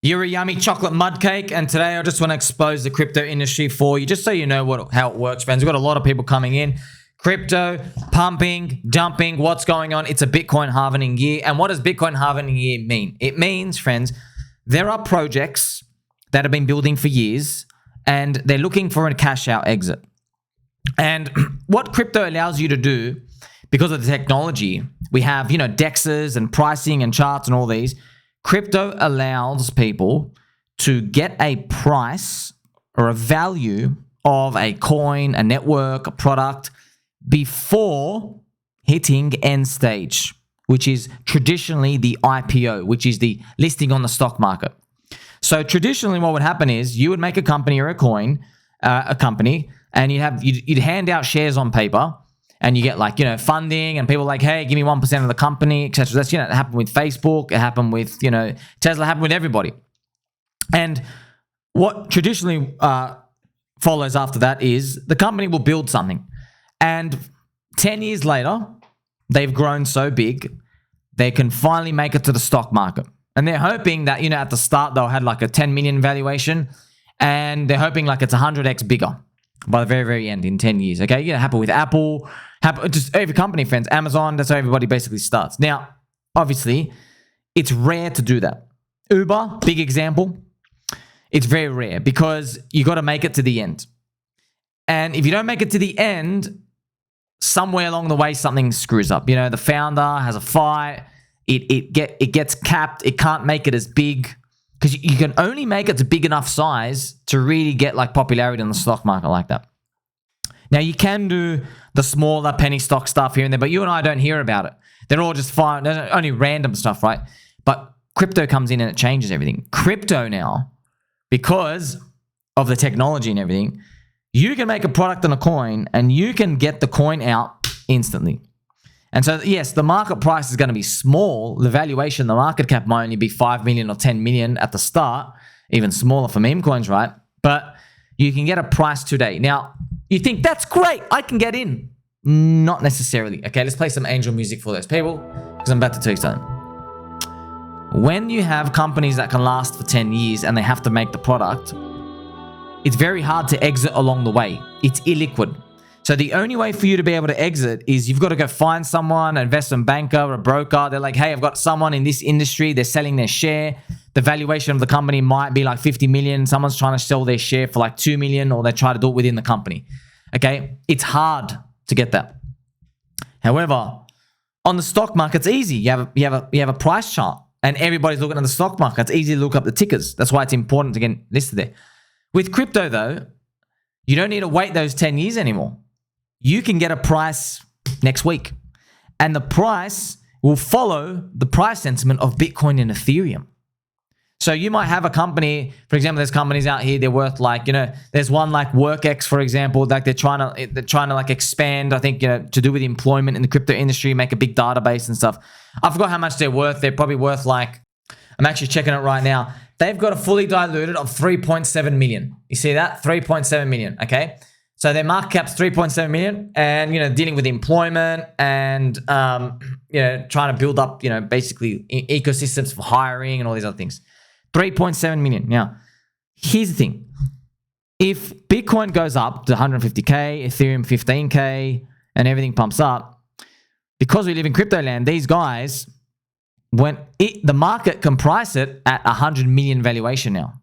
You're a yummy chocolate mud cake, and today I just want to expose the crypto industry for you, just so you know how it works, friends. We've got a lot of people coming in. Crypto, pumping, dumping, what's going on? It's a Bitcoin halving year. And what does Bitcoin halving year mean? It means, friends, there are projects that have been building for years, and they're looking for a cash out exit. And what crypto allows you to do, because of the technology, we have, DEXs and pricing and charts and all these. Crypto allows people to get a price or a value of a coin, a network, a product before hitting end stage, which is traditionally the IPO, which is the listing on the stock market. So traditionally what would happen is you would make a company or a coin, a company, and you'd hand out shares on paper. And you get funding, and people are like, hey, give me 1% of the company, etc. That's, it happened with Facebook. It happened with, Tesla, happened with everybody. And what traditionally follows after that is the company will build something. And 10 years later, they've grown so big, they can finally make it to the stock market. And they're hoping that, at the start, they'll have like a 10 million valuation, and they're hoping like it's 100x bigger by the very, very end in 10 years. Okay, happen with Apple, just every company, friends. Amazon, that's how everybody basically starts. Now, obviously, it's rare to do that. Uber, big example. It's very rare because you got to make it to the end. And if you don't make it to the end, somewhere along the way, something screws up. The founder has a fight. It gets capped. It can't make it as big, because you can only make it to big enough size to really get popularity in the stock market like that. Now, you can do the smaller penny stock stuff here and there, but you and I don't hear about it. They're all just fine. There's only random stuff, right? But crypto comes in and it changes everything. Crypto now, because of the technology and everything, you can make a product and a coin, and you can get the coin out instantly. And so, yes, the market price is going to be small. The valuation, the market cap might only be 5 million or 10 million at the start, even smaller for meme coins, right? But you can get a price today. Now, you think, that's great, I can get in. Not necessarily. Okay, let's play some angel music for those people, because I'm about to tell you something. When you have companies that can last for 10 years and they have to make the product, it's very hard to exit along the way. It's illiquid. So the only way for you to be able to exit is you've got to go find someone, an investment banker or a broker. They're like, hey, I've got someone in this industry. They're selling their share. The valuation of the company might be like 50 million. Someone's trying to sell their share for like 2 million, or they try to do it within the company. Okay, it's hard to get that. However, on the stock market, it's easy. You have a price chart, and everybody's looking at the stock market. It's easy to look up the tickers. That's why it's important to get listed there. With crypto, though, you don't need to wait those 10 years anymore. You can get a price next week, and the price will follow the price sentiment of Bitcoin and Ethereum. So you might have a company, for example, there's companies out here, they're worth there's one like WorkX, for example, like they're trying to like expand, I think, to do with employment in the crypto industry, make a big database and stuff. I forgot how much they're worth. They're probably worth I'm actually checking it right now. They've got a fully diluted of 3.7 million. You see that? 3.7 million, okay? So their market cap's 3.7 million, and, dealing with employment and, trying to build up, basically ecosystems for hiring and all these other things. 3.7 million. Now, here's the thing. If Bitcoin goes up to 150K, Ethereum 15K, and everything pumps up, because we live in crypto land, these guys, the market can price it at 100 million valuation now.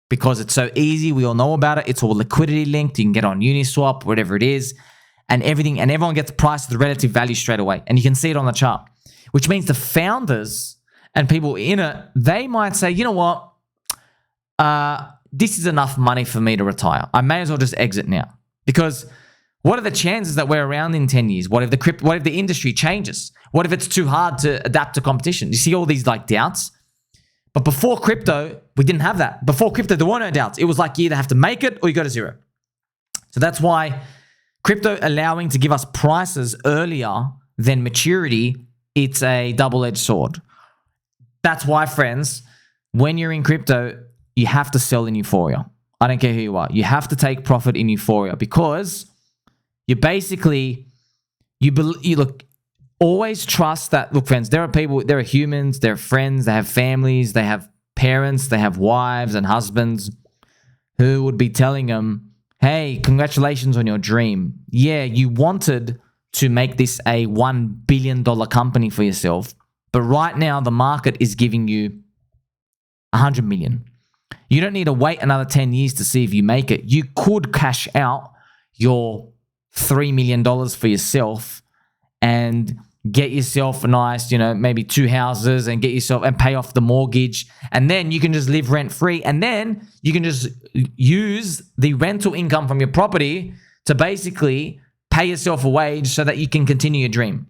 Because it's so easy, we all know about it. It's all liquidity linked. You can get on Uniswap, whatever it is, and everything, and everyone gets priced at the relative value straight away. And you can see it on the chart, which means the founders and people in it, they might say, you know what, this is enough money for me to retire. I may as well just exit now. Because what are the chances that we're around in 10 years? What if the industry changes? What if it's too hard to adapt to competition? You see all these doubts? But before crypto, we didn't have that. Before crypto, there were no doubts. It was like you either have to make it or you go to zero. So that's why crypto allowing to give us prices earlier than maturity, it's a double-edged sword. That's why, friends, when you're in crypto, you have to sell in euphoria. I don't care who you are. You have to take profit in euphoria, because you basically, always trust that, look, friends, there are people, there are humans, there are friends, they have families, they have parents, they have wives and husbands who would be telling them, hey, congratulations on your dream. Yeah, you wanted to make this a $1 billion company for yourself, but right now the market is giving you 100 million. You don't need to wait another 10 years to see if you make it. You could cash out your $3 million for yourself and get yourself a nice, maybe 2 houses and get yourself and pay off the mortgage. And then you can just live rent free. And then you can just use the rental income from your property to basically pay yourself a wage so that you can continue your dream.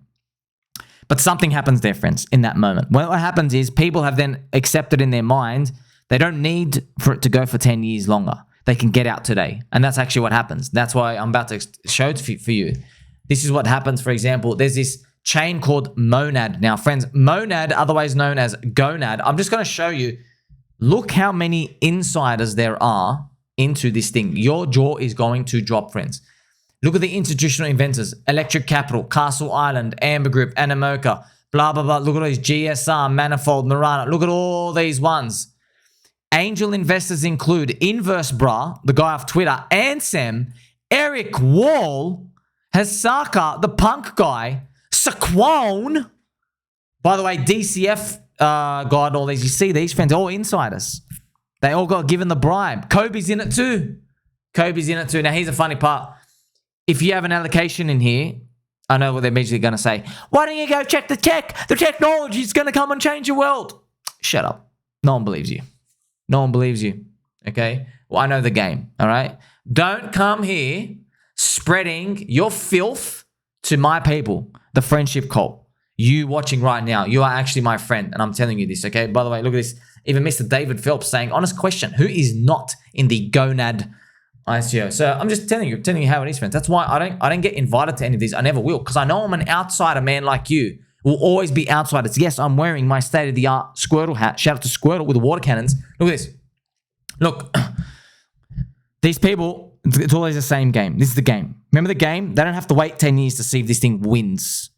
But something happens there, friends, in that moment. What happens is people have then accepted in their mind they don't need for it to go for 10 years longer. They can get out today. And that's actually what happens. That's why I'm about to show it for you. This is what happens. For example, there's this chain called Monad. Now, friends, Monad, otherwise known as Gonad, I'm just going to show you. Look how many insiders there are into this thing. Your jaw is going to drop, friends. Look at the institutional investors: Electric Capital, Castle Island, Amber Group, Animoca, blah, blah, blah. Look at all these: GSR, Manifold, Marana. Look at all these ones. Angel investors include Inverse Bra, the guy off Twitter, Ansem, Eric Wall, Hasaka, the punk guy, Saquon. By the way, DCF got all these. You see these, friends, all insiders. They all got given the bribe. Kobe's in it too. Now, here's the funny part. If you have an allocation in here, I know what they're immediately going to say. Why don't you go check the tech? The technology is going to come and change your world. Shut up. No one believes you. Okay? Well, I know the game, all right? Don't come here spreading your filth to my people, the friendship cult. You watching right now, you are actually my friend, and I'm telling you this, okay? By the way, look at this. Even Mr. David Phelps saying, honest question, who is not in the Gonad ICO? So I'm just telling you how it is, friends. That's why I don't get invited to any of these. I never will, because I know I'm an outsider, man, like you. Will always be outsiders. Yes, I'm wearing my state-of-the-art Squirtle hat. Shout out to Squirtle with the water cannons. Look at this. Look, these people, it's always the same game. This is the game. Remember the game? They don't have to wait 10 years to see if this thing wins.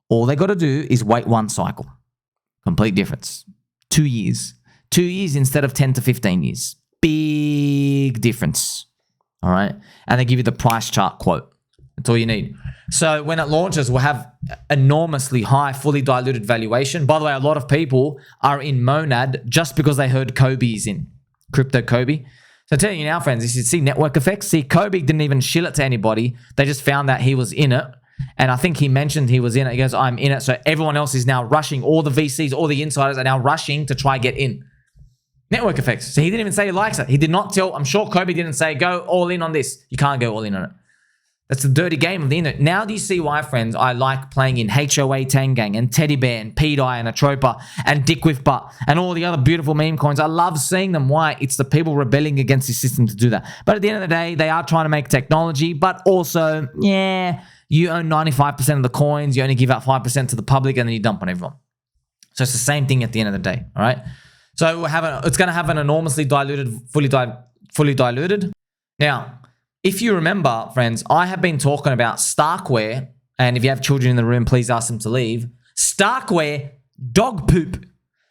All they got to do is wait one cycle. Complete difference. 2 years. 2 years instead of 10 to 15 years. Big difference. All right? And they give you the price chart quote. That's all you need. So when it launches, we'll have enormously high, fully diluted valuation. By the way, a lot of people are in Monad just because they heard Kobe is in. Crypto Kobe. So I'm telling you now, friends, you see network effects. See, Kobe didn't even shill it to anybody. They just found that he was in it. And I think he mentioned he was in it. He goes, I'm in it. So everyone else is now rushing. All the VCs, all the insiders are now rushing to try get in. Network effects. So he didn't even say he likes it. He did not tell, I'm sure Kobe didn't say, go all in on this. You can't go all in on it. That's the dirty game of the internet. Now do you see why, friends, I like playing in HOA Tangang and Teddy Bear and P-Dye and Atropa and Dick with Butt and all the other beautiful meme coins. I love seeing them. Why? It's the people rebelling against the system to do that. But at the end of the day, they are trying to make technology, but also, yeah, you own 95% of the coins. You only give out 5% to the public and then you dump on everyone. So it's the same thing at the end of the day, all right? So it's going to have an enormously diluted, fully diluted. Now, if you remember, friends, I have been talking about StarkWare, and if you have children in the room, please ask them to leave. StarkWare, dog poop,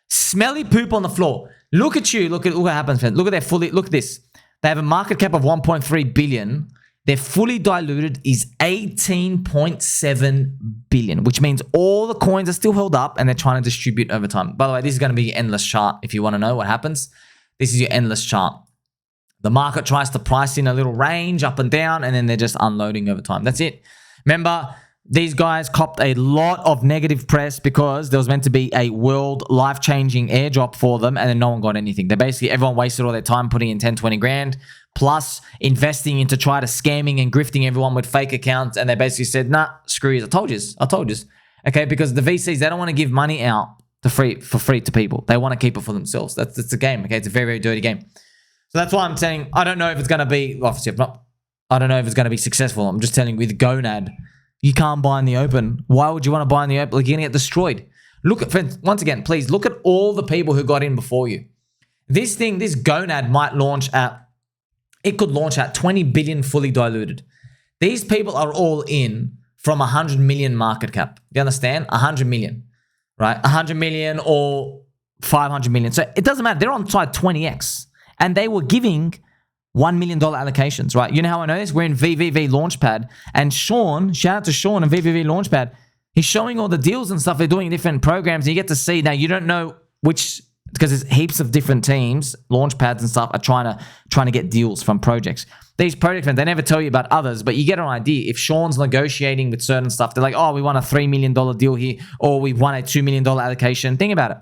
smelly poop on the floor. Look at you. Look what happens, friends. Look at look at this. They have a market cap of 1.3 billion. Their fully diluted is 18.7 billion, which means all the coins are still held up and they're trying to distribute over time. By the way, this is going to be your endless chart. If you want to know what happens, this is your endless chart. The market tries to price in a little range up and down, and then they're just unloading over time. That's it. Remember, these guys copped a lot of negative press because there was meant to be a world life-changing airdrop for them, and then no one got anything. Everyone wasted all their time putting in 10, 20 grand, plus investing into try to scamming and grifting everyone with fake accounts, and they basically said, nah, screw you. I told you. Okay, because the VCs, they don't want to give money out for free to people. They want to keep it for themselves. That's the game, okay? It's a very, very dirty game. So that's why I'm saying I don't know if it's going to be, obviously, I don't know if it's going to be successful. I'm just telling you, with Gonad, you can't buy in the open. Why would you want to buy in the open? Like, you're going to get destroyed. Look at, friends, once again, please look at all the people who got in before you. This Gonad might launch it could launch at 20 billion fully diluted. These people are all in from 100 million market cap. You understand? 100 million, right? 100 million or 500 million. So it doesn't matter. They're on side 20x. And they were giving $1 million allocations, right? You know how I know this? We're in VVV Launchpad. And Sean, shout out to Sean and VVV Launchpad, he's showing all the deals and stuff they're doing in different programs. And you get to see, now you don't know which, because there's heaps of different teams, Launchpads and stuff, are trying to get deals from projects. These project fans, they never tell you about others, but you get an idea. If Sean's negotiating with certain stuff, they're like, oh, we won a $3 million deal here, or we won a $2 million allocation. Think about it.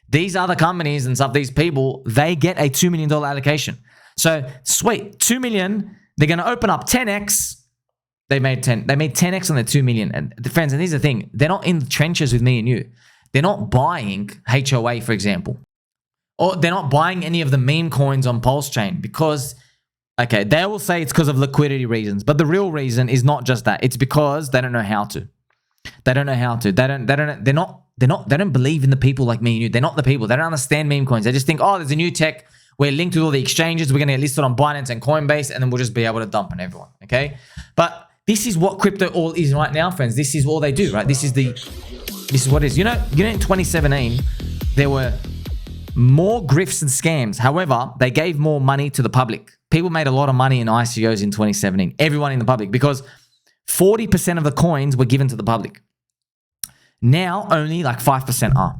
These other companies and stuff, these people, they get a $2 million allocation. So sweet, 2 million, they're going to open up 10x. They made 10x on their 2 million. And friends, and here's the thing, they're not in the trenches with me and you. They're not buying HOA, for example. Or they're not buying any of the meme coins on Pulse Chain because, okay, they will say it's because of liquidity reasons. But the real reason is not just that. It's because they don't know how to. They don't know how to. They don't believe in the people like me and you. They're not the people. They don't understand meme coins. They just think, oh, there's a new tech. We're linked with all the exchanges. We're going to get listed on Binance and Coinbase, and then we'll just be able to dump on everyone. Okay, but this is what crypto all is right now, friends. This is all they do, right? This is what it is. You know, in 2017, there were more grifts and scams. However, they gave more money to the public. People made a lot of money in ICOs in 2017. Everyone in the public, because 40% of the coins were given to the public. Now, only like 5% are.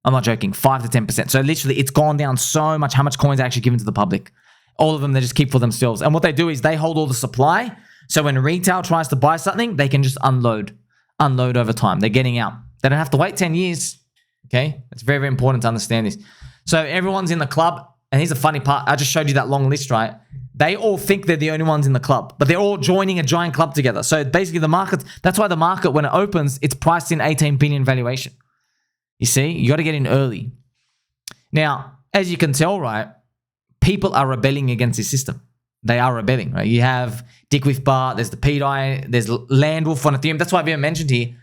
I'm not joking, 5 to 10%. So literally, it's gone down so much how much coins are actually given to the public. All of them, they just keep for themselves. And what they do is they hold all the supply. So when retail tries to buy something, they can just unload over time. They're getting out. They don't have to wait 10 years. Okay? It's very, very important to understand this. So everyone's in the club. And here's the funny part. I just showed you that long list, right? They all think they're the only ones in the club, but they're all joining a giant club together. So basically the market, that's why the market, when it opens, it's priced in 18 billion valuation. You see, you got to get in early. Now, as you can tell, right, people are rebelling against this system. They are rebelling, right? You have Dick with Bar, there's the PDI, there's Landwolf on Ethereum. That's why I've even mentioned here,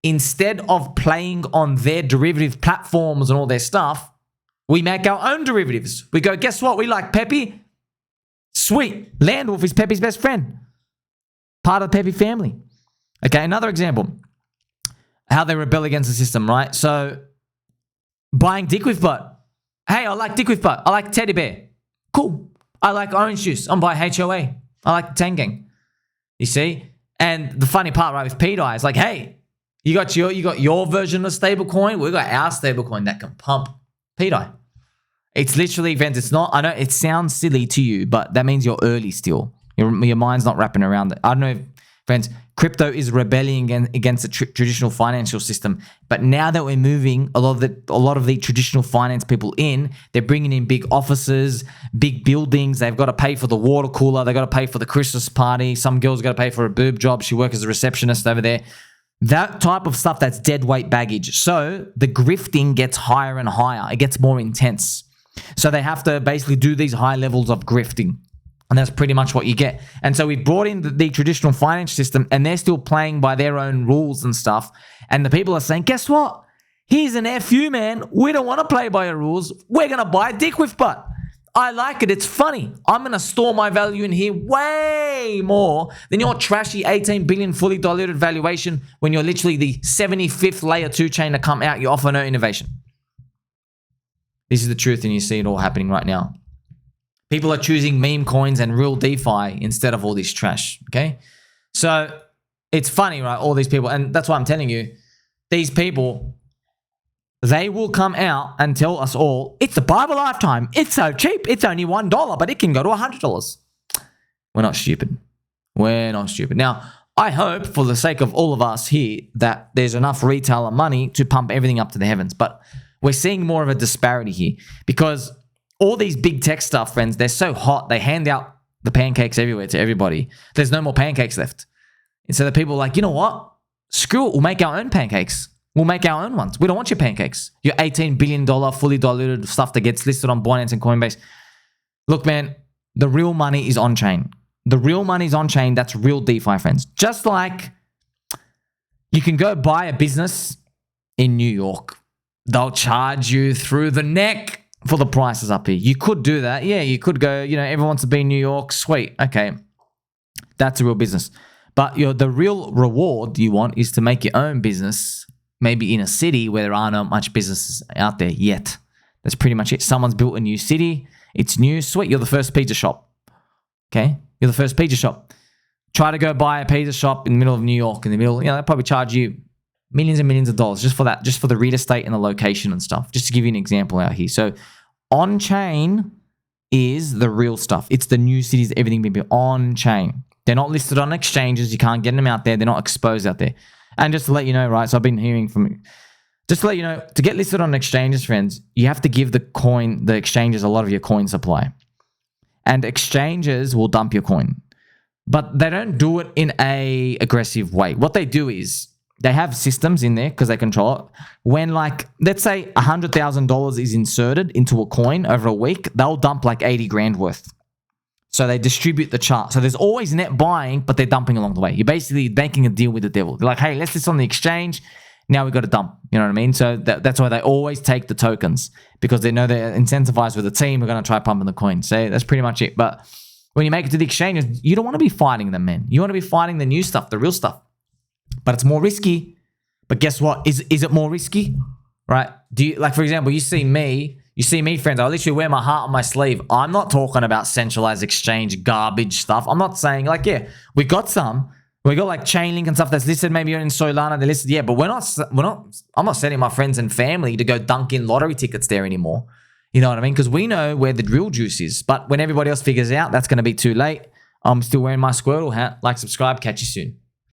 instead of playing on their derivative platforms and all their stuff, we make our own derivatives. We go, guess what? We like Pepe. Sweet. Landwolf is Pepe's best friend. Part of the Pepe family. Okay, another example. How they rebel against the system, right? So, buying Dick with Butt. Hey, I like Dick with Butt. I like Teddy Bear. Cool. I like Orange Juice. I'm buying HOA. I like the Tangang. You see? And the funny part, right, with PDI is like, hey, you got your version of stablecoin. We got our stablecoin that can pump PDI. It's literally, friends, it's not, I know it sounds silly to you, but that means you're early still. Your mind's not wrapping around it. I don't know if, friends, crypto is rebelling against the traditional financial system. But now that we're moving a lot of the traditional finance people in, they're bringing in big offices, big buildings. They've got to pay for the water cooler. They've got to pay for the Christmas party. Some girl's got to pay for a boob job. She works as a receptionist over there. That type of stuff, that's dead weight baggage. So the grifting gets higher and higher. It gets more intense. So they have to basically do these high levels of grifting. And that's pretty much what you get. And so we brought in the traditional finance system, and they're still playing by their own rules and stuff. And the people are saying, guess what? Here's an FU, man. We don't want to play by your rules. We're going to buy Dick with Butt. I like it. It's funny. I'm going to store my value in here way more than your trashy 18 billion fully diluted valuation when you're literally the 75th layer 2 chain to come out. You offer no innovation. This is the truth, and you see it all happening right now. People are choosing meme coins and real DeFi instead of all this trash, okay? So it's funny, right? All these people, and that's why I'm telling you, these people, they will come out and tell us all, it's a Bible lifetime. It's so cheap. It's only $1, but it can go to $100. We're not stupid. We're not stupid. Now, I hope for the sake of all of us here that there's enough retailer money to pump everything up to the heavens, but we're seeing more of a disparity here because all these big tech stuff, friends, they're so hot. They hand out the pancakes everywhere to everybody. There's no more pancakes left. And so the people are like, you know what? Screw it. We'll make our own pancakes. We'll make our own ones. We don't want your pancakes. Your $18 billion fully diluted stuff that gets listed on Binance and Coinbase. Look, man, the real money is on-chain. The real money is on-chain. That's real DeFi, friends. Just like you can go buy a business in New York. They'll charge you through the neck for the prices up here. You could do that. Yeah, you could go, everyone wants to be in New York. Sweet. Okay. That's a real business. But the real reward you want is to make your own business, maybe in a city where there are not much businesses out there yet. That's pretty much it. Someone's built a new city. It's new. Sweet. You're the first pizza shop. Okay? You're the first pizza shop. Try to go buy a pizza shop in the middle of New York, in the middle, they'll probably charge you millions and millions of dollars just for that, just for the real estate and the location and stuff. Just to give you an example out here. So on-chain is the real stuff. It's the new cities, everything being built on-chain. They're not listed on exchanges. You can't get them out there. They're not exposed out there. And just to let you know, right, so I've been hearing from, just to let you know, to get listed on exchanges, friends, you have to give the exchanges a lot of your coin supply. And exchanges will dump your coin. But they don't do it in a aggressive way. What they do is they have systems in there because they control it. When like, let's say $100,000 is inserted into a coin over a week, they'll dump like 80 grand worth. So they distribute the chart. So there's always net buying, but they're dumping along the way. You're basically making a deal with the devil. They're like, hey, let's list on the exchange. Now we've got to dump. You know what I mean? So that's why they always take the tokens, because they know they're incentivized with the team. We're going to try pumping the coin. So that's pretty much it. But when you make it to the exchanges, you don't want to be fighting them, man. You want to be fighting the new stuff, the real stuff. But it's more risky. But guess what? Is it more risky? Right? Do you, like, for example, you see me, friends, I literally wear my heart on my sleeve. I'm not talking about centralized exchange garbage stuff. I'm not saying, like, yeah, we got some. We got like Chainlink and stuff that's listed. Maybe in Solana, they're listed. Yeah, but I'm not sending my friends and family to go dunk in lottery tickets there anymore. You know what I mean? Because we know where the real juice is. But when everybody else figures it out, that's going to be too late. I'm still wearing my Squirtle hat. Like, subscribe, catch you soon.